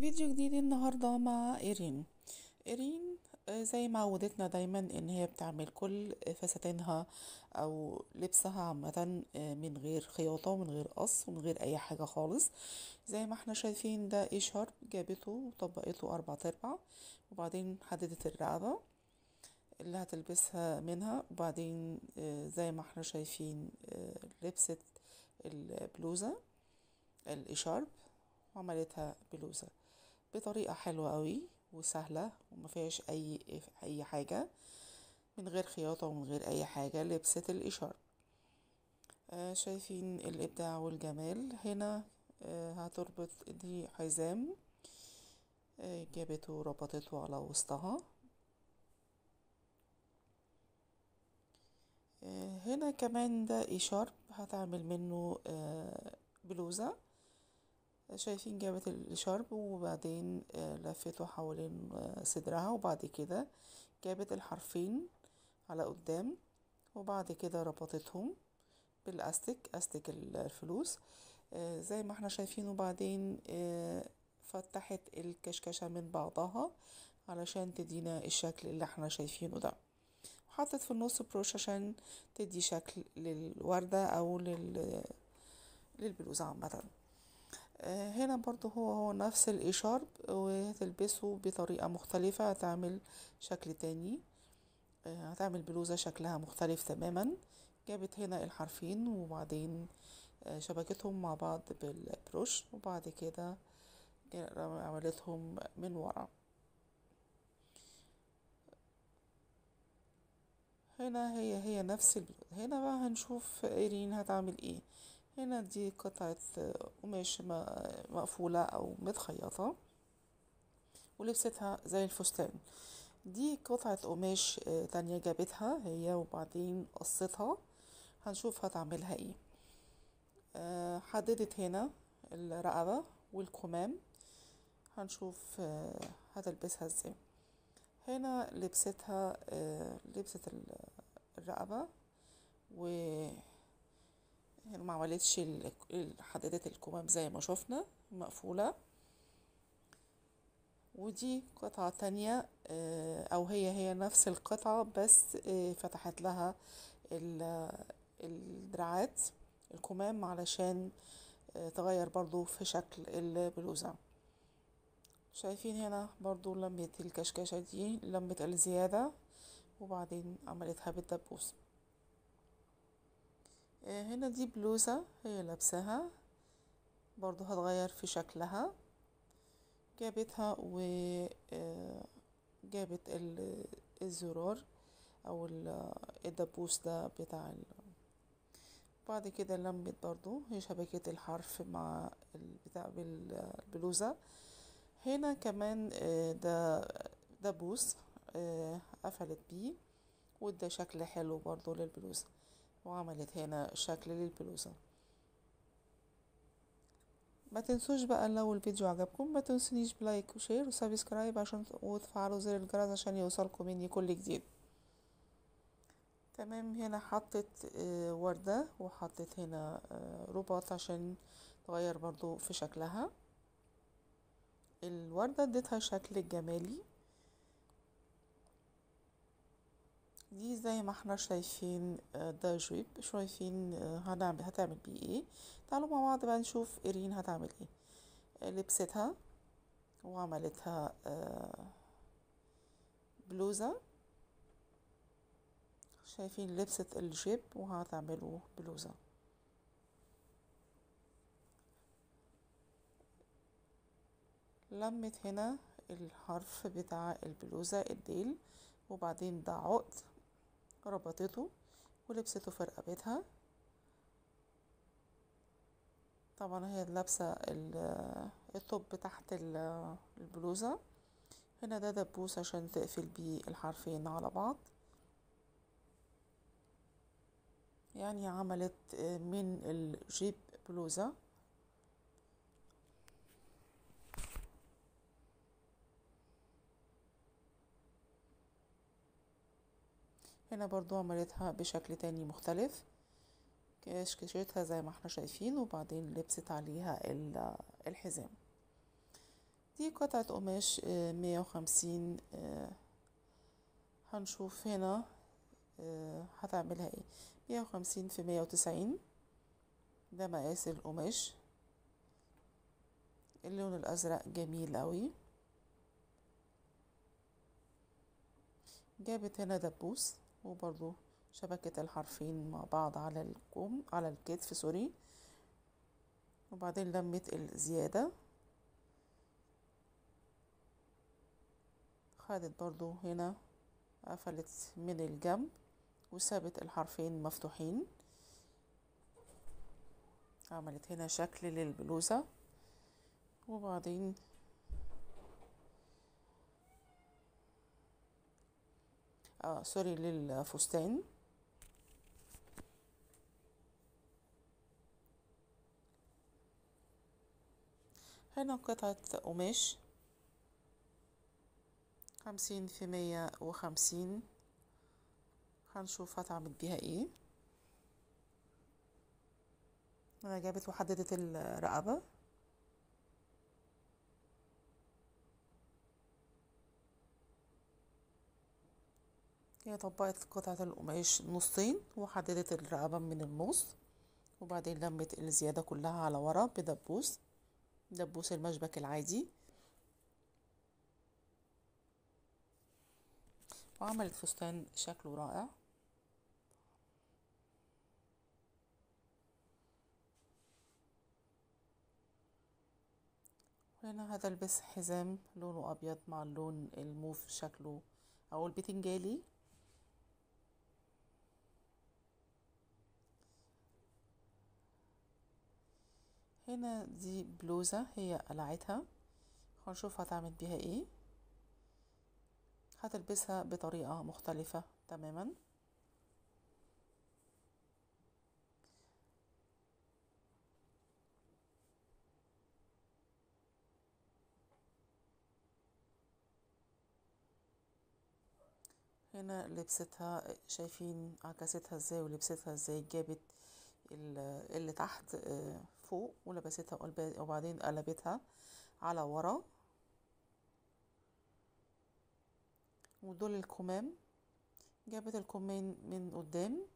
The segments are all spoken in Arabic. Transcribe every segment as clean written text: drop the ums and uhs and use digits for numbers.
فيديو جديد النهاردة مع إيرين. زي ما عودتنا دايما إن هي بتعمل كل فساتينها أو لبسها عامة من غير خياطة ومن غير قص ومن غير أي حاجة خالص. زي ما احنا شايفين ده ايه شارب جابته وطبقته 4/4، وبعدين حددت الرقبة اللي هتلبسها منها، وبعدين زي ما احنا شايفين لبست البلوزة الإشارب وعملتها بلوزة بطريقة حلوة قوي وسهلة وما فيهاش اي حاجة، من غير خياطة ومن غير اي حاجة لبست الاشارة. شايفين الابداع والجمال هنا. هتربط دي حزام، جابته وربطته على وسطها. هنا كمان ده اشارب هتعمل منه بلوزة. شايفين جابت الشرب وبعدين لفته حوالين صدرها، وبعد كده جابت الحرفين على قدام، وبعد كده ربطتهم استك الفلوس زي ما احنا شايفين، وبعدين فتحت الكشكشة من بعضها علشان تدينا الشكل اللي احنا شايفينه ده، وحطت في النص بروش عشان تدي شكل للوردة او للبلوزة عامة. هنا برضو هو نفس الإشارب وهتلبسه بطريقة مختلفة، هتعمل شكل تاني، هتعمل بلوزة شكلها مختلف تماما. جابت هنا الحرفين وبعدين شبكتهم مع بعض بالبروش، وبعد كده عملتهم من ورا. هنا هي نفس البلوزة. هنا بقى هنشوف إيرين هتعمل ايه. هنا دي قطعة قماش مقفولة أو متخيطة ولبستها زي الفستان. دي قطعة قماش تانية جابتها هي وبعدين قصتها، هنشوف هتعملها ايه. حددت هنا الرقبة والكمام، هنشوف هتلبسها ازاي. هنا لبستها لبست الرقبة، و هنا ما عملتش حددت الكمام زي ما شفنا مقفولة. ودي قطعة تانية او هي نفس القطعة بس فتحت لها الدراعات الكمام علشان تغير برضو في شكل البلوزة. شايفين هنا برضو لمت الكشكشة دي، لمت الزيادة وبعدين عملتها بالدبوس. هنا دي بلوزة هي لابساها برضو هتغير في شكلها. جابتها وجابت الزرار او الدبوس ده بتاع بعد كده لمت برضو هي شبكة الحرف مع البتاع بالبلوزة. هنا كمان ده دبوس قفلت بيه وده شكل حلو برضو للبلوزة، وعملت هنا شكل للبلوزة. ما تنسوش بقى لو الفيديو عجبكم ما تنسونيش بلايك وشير وسبسكرايب عشان وتفعلوا زر الجرس عشان يوصلكم مني كل جديد. تمام. هنا حطت وردة وحطت هنا رباط عشان تغير برضو في شكلها. الوردة اديتها شكل جمالي. دي زي ما احنا شايفين ده جويب، شايفين هتعمل بيه ايه. تعالوا مع بعض بقى نشوف إيرين هتعمل ايه. لبستها وعملتها بلوزة. شايفين لبست الجيب وهتعمله بلوزة. لمت هنا الحرف بتاع البلوزة الديل، وبعدين ده عقد ربطته ولبسته في رقبتها. طبعا هي لابسة الطب تحت البلوزة. هنا ده دبوس عشان تقفل بيه الحرفين على بعض. يعني عملت من الجيب بلوزة. هنا برضو عملتها بشكل تاني مختلف، كشكشتها زي ما احنا شايفين، وبعدين لبست عليها الحزام. دي قطعة قماش 150. هنشوف هنا هتعملها ايه. 150 في 190، ده مقاس القماش. اللون الازرق جميل قوي. جابت هنا دبوس، وبرضو شبكة الحرفين مع بعض على الكم، على الكتف سوري، وبعدين لمت الزيادة. خدت برضو هنا، قفلت من الجنب وسابت الحرفين مفتوحين. عملت هنا شكل للبلوزة، وبعدين سوري للفستان. هنا قطعة قماش 50 في 150. هنشوف هتعمل بيها ايه. انا جابت وحددت الرقبة. هي طبقت قطعة القماش نصين وحددت الرقبة من النص، وبعدين لمت الزيادة كلها على ورا بدبوس، دبوس المشبك العادي، وعملت فستان شكله رائع. هنا هتلبس حزام لونه ابيض مع اللون الموف شكله او البتنجالي. هنا دي بلوزة هي قلعتها، هنشوف هتعمل بيها ايه. هتلبسها بطريقة مختلفة تماما. هنا لبستها، شايفين عكستها ازاي ولبستها ازاي. جابت اللي تحت فوق ولبستها، وبعدين قلبتها على ورا، ودول الكمام. جابت الكمين من قدام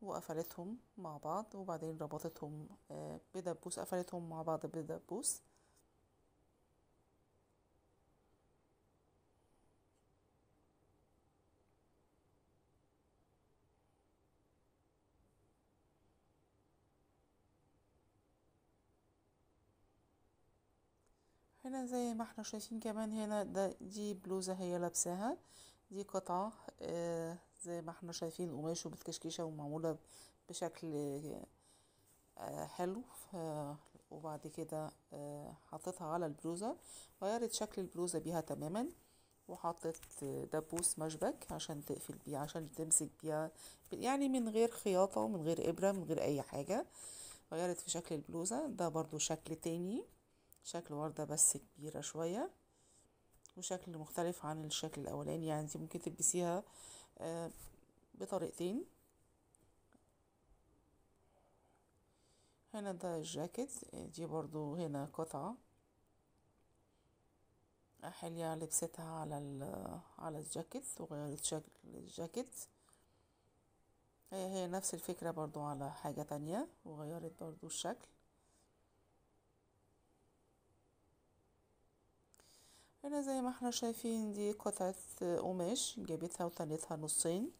وقفلتهم مع بعض، وبعدين ربطتهم بدبوس، قفلتهم مع بعض بدبوس. هنا زي ما احنا شايفين كمان، هنا دي بلوزة هي لابساها. دي قطعة زي ما احنا شايفين قماش وبتكشكيشة ومعمولة بشكل حلو. وبعد كده حطيتها على البلوزة، غيرت شكل البلوزة بيها تماما، وحطت دبوس مشبك عشان تقفل بيه، عشان تمسك بيها، يعني من غير خياطة ومن غير إبرة، من غير أي حاجة. غيرت في شكل البلوزة. ده برضو شكل تاني، شكل وردة بس كبيرة شوية، وشكل مختلف عن الشكل الأولاني. يعني انت ممكن تلبسيها بطريقتين. هنا ده الجاكيت. دي برضو هنا قطعة حلية لبستها على الجاكيت، وغيرت شكل الجاكيت. هي نفس الفكرة برضو على حاجة تانية، وغيرت برضو الشكل. هنا زي ما احنا شايفين دي قطعة قماش، جابتها وتنتها نصين،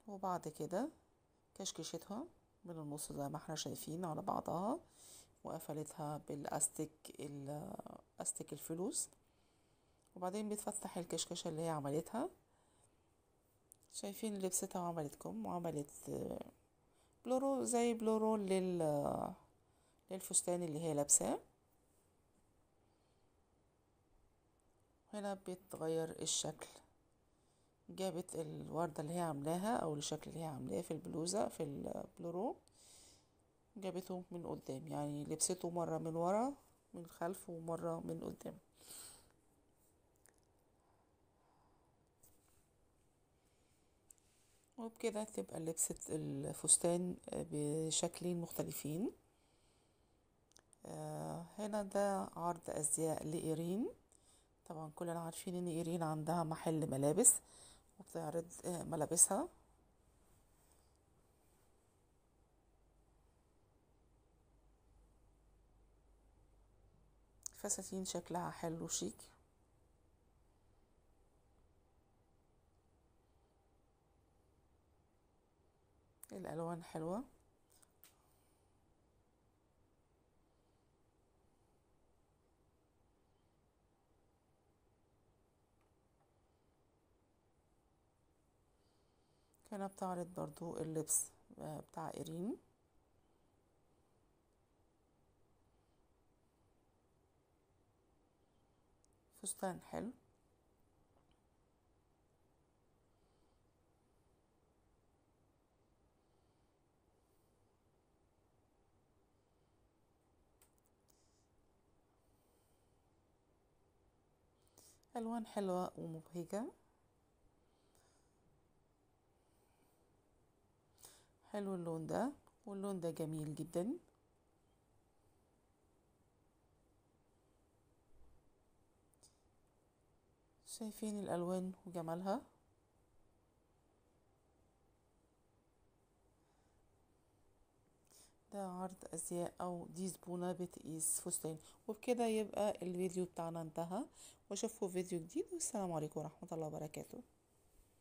وبعد كده كشكشتها من النص زي ما احنا شايفين على بعضها، وقفلتها بالاستيك الفلوس، وبعدين بتفتح الكشكشة اللي هي عملتها. شايفين لبستها وعملت وعملت بلورو، زي بلورو للفستان اللي هي لابساه. هنا بتغير الشكل. جابت الوردة اللي هي عاملاها او الشكل اللي هي عاملاه في البلوزة في البلورو، جابته من قدام، يعني لبسته مرة من ورا من الخلف ومرة من قدام. وبكده تبقى لبست الفستان بشكلين مختلفين. هنا ده عرض ازياء لإيرين. طبعا كلنا عارفين ان إيرين عندها محل ملابس وبتعرض ملابسها. فساتين شكلها حلو شيك. الالوان حلوة. هنا بتعرض برضو اللبس بتاع إيرين. فستان حلو. ألوان حلوة ومبهجة. حلو اللون ده، واللون ده جميل جدا. شايفين الألوان وجمالها. ده عرض أزياء أو دي زبونة بتقيس فستان. وبكده يبقى الفيديو بتاعنا انتهى، واشوفكم في فيديو جديد، والسلام عليكم ورحمة الله وبركاته.